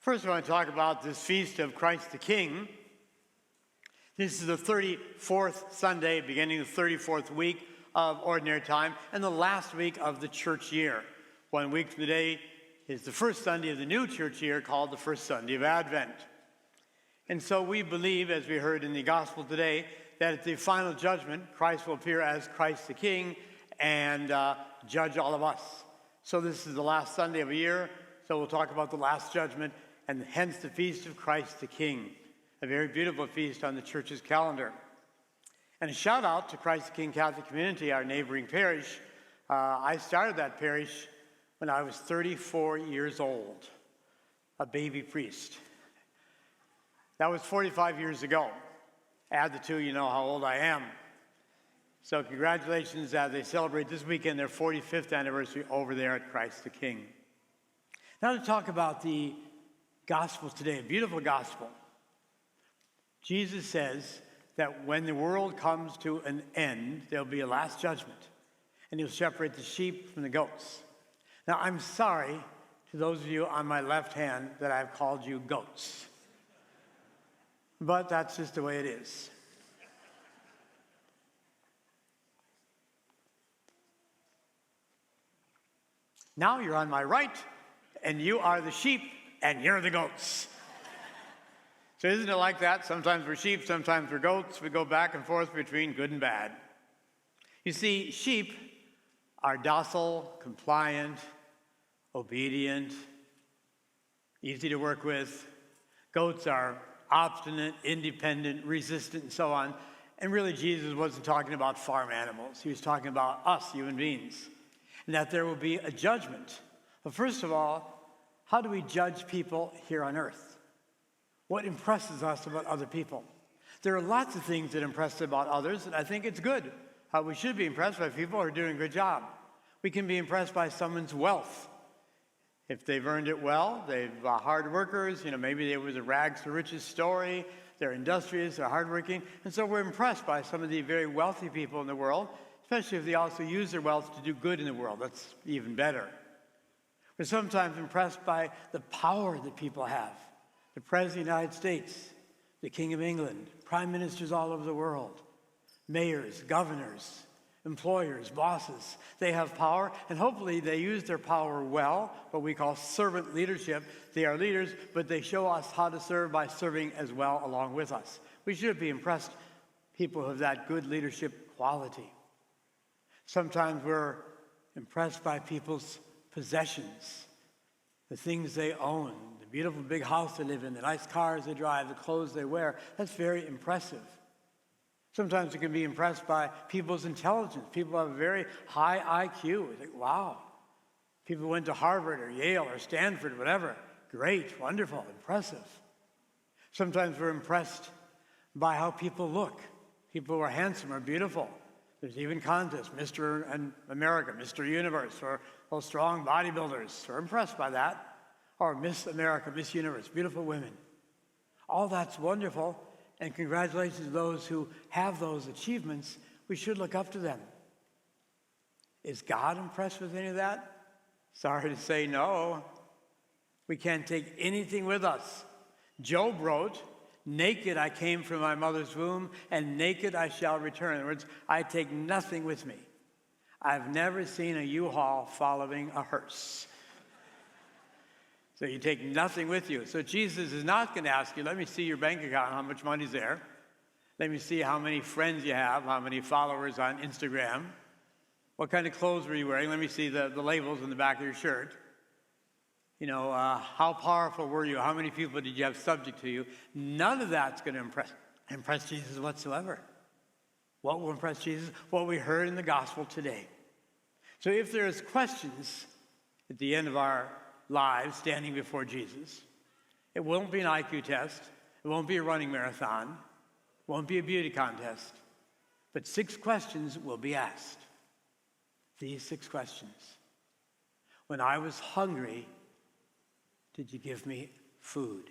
First, I want to talk about this feast of Christ the King. This is the 34th Sunday, beginning the 34th week of Ordinary Time, and the last week of the church year. 1 week from today is the first Sunday of the new church year, called the first Sunday of Advent. And so we believe, as we heard in the gospel today, that at the final judgment, Christ will appear as Christ the King and judge all of us. So this is the last Sunday of a year, so we'll talk about the last judgment, and hence the feast of Christ the King, a very beautiful feast on the church's calendar. And a shout out to Christ the King Catholic Community, our neighboring parish. I started that parish when I was 34 years old, a baby priest. That was 45 years ago. Add the two, you know how old I am. So congratulations as they celebrate this weekend their 45th anniversary over there at Christ the King. Now to talk about the gospel today, a beautiful gospel. Jesus says that when the world comes to an end, there'll be a last judgment, and he'll separate the sheep from the goats. Now, I'm sorry to those of you on my left hand that I've called you goats, but that's just the way it is. Now you're on my right, and you are the sheep, and you're the goats. So isn't it like that? Sometimes we're sheep, sometimes we're goats. We go back and forth between good and bad. You see, sheep are docile, compliant, obedient, easy to work with. Goats are obstinate, independent, resistant, and so on. And really, Jesus wasn't talking about farm animals. He was talking about us, human beings, and that there will be a judgment. But first of all, how do we judge people here on earth? What impresses us about other people? There are lots of things that impress us about others, and I think it's good. We should be impressed by people who are doing a good job. We can be impressed by someone's wealth. If they've earned it well, they're hard workers, maybe it was a rags to riches story, they're industrious, they're hardworking, and so we're impressed by some of the very wealthy people in the world, especially if they also use their wealth to do good in the world. That's even better. We're sometimes impressed by the power that people have. The President of the United States, the King of England, prime ministers all over the world, mayors, governors, employers, bosses. They have power, and hopefully they use their power well, what we call servant leadership. They are leaders, but they show us how to serve by serving as well along with us. We should be impressed, people who have that good leadership quality. Sometimes we're impressed by people's possessions, the things they own, the beautiful big house they live in, the nice cars they drive, the clothes they wear. That's very impressive. Sometimes we can be impressed by people's intelligence. People have a very high IQ. We think, wow. People went to Harvard or Yale or Stanford, whatever. Great, wonderful, impressive. Sometimes we're impressed by how people look. People who are handsome or beautiful. There's even contests, Mr. America, Mr. Universe, or those strong bodybuilders. We're impressed by that. Or Miss America, Miss Universe, beautiful women. All that's wonderful, and congratulations to those who have those achievements. We should look up to them. Is God impressed with any of that? Sorry to say no. We can't take anything with us. Job wrote, "Naked I came from my mother's womb, and naked I shall return." In other words, I take nothing with me. I've never seen a U-Haul following a hearse. So you take nothing with you. So Jesus is not going to ask you, let me see your bank account, how much money's there. Let me see how many friends you have, how many followers on Instagram. What kind of clothes were you wearing? Let me see the labels on the back of your shirt. How powerful were you? How many people did you have subject to you? None of that's going to impress Jesus whatsoever. What will impress Jesus? What we heard in the gospel today. So if there's questions at the end of our lives standing before Jesus, it won't be an IQ test. It won't be a running marathon. It won't be a beauty contest. But 6 questions will be asked. These 6 questions. When I was hungry, did you give me food?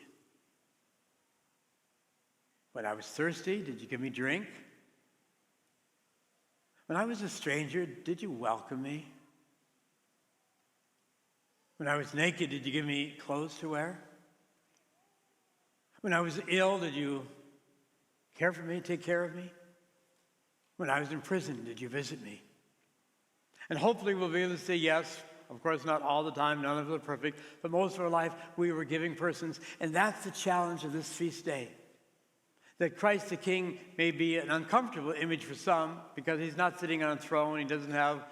When I was thirsty, did you give me drink? When I was a stranger, did you welcome me? When I was naked, did you give me clothes to wear? When I was ill, did you care for me, take care of me? When I was in prison, did you visit me? And hopefully we'll be able to say yes. Of course, not all the time, none of us are perfect, but most of our life we were giving persons. And that's the challenge of this feast day. That Christ the King may be an uncomfortable image for some because he's not sitting on a throne. He doesn't have,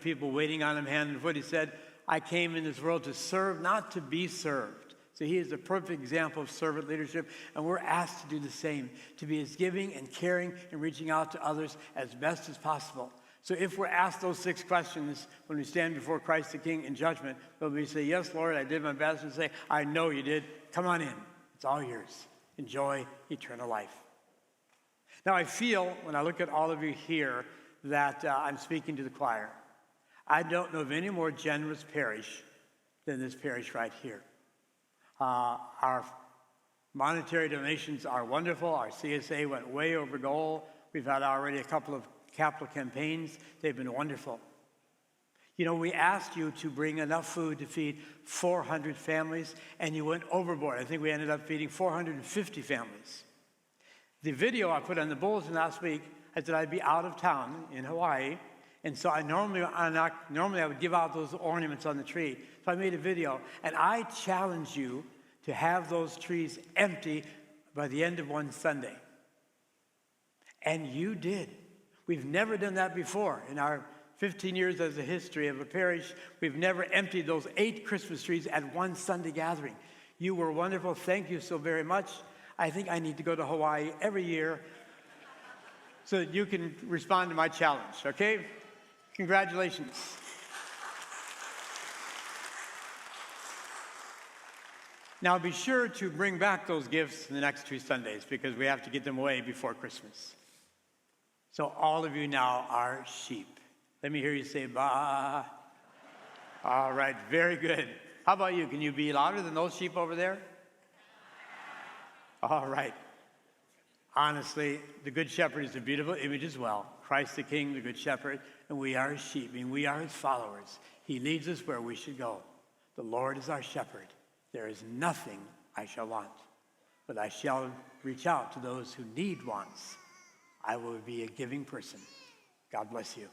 people waiting on him hand and foot. He said, I came in this world to serve, not to be served. So he is a perfect example of servant leadership, and we're asked to do the same, to be as giving and caring and reaching out to others as best as possible. So if we're asked those 6 questions when we stand before Christ the King in judgment, we'll be say, yes, Lord, I did my best, and say, I know you did. Come on in. It's all yours. Enjoy eternal life. Now, I feel, when I look at all of you here, that I'm speaking to the choir. I don't know of any more generous parish than this parish right here. Our monetary donations are wonderful. Our CSA went way over goal. We've had already a couple of capital campaigns. They've been wonderful. We asked you to bring enough food to feed 400 families, and you went overboard. I think we ended up feeding 450 families. The video I put on the bulletin last week, I said I'd be out of town in Hawaii, and so normally I would give out those ornaments on the tree. So I made a video, and I challenge you to have those trees empty by the end of one Sunday. And you did. We've never done that before. In our 15 years as a history of a parish, we've never emptied those 8 Christmas trees at one Sunday gathering. You were wonderful. Thank you so very much. I think I need to go to Hawaii every year so that you can respond to my challenge, okay? Congratulations. Now be sure to bring back those gifts in the next 2 Sundays because we have to get them away before Christmas. So all of you now are sheep. Let me hear you say, bah. All right, very good. How about you? Can you be louder than those sheep over there? All right. Honestly, the Good Shepherd is a beautiful image as well. Christ the King, the Good Shepherd, and we are his sheep, and we are his followers. He leads us where we should go. The Lord is our shepherd. There is nothing I shall want, but I shall reach out to those who need wants. I will be a giving person. God bless you.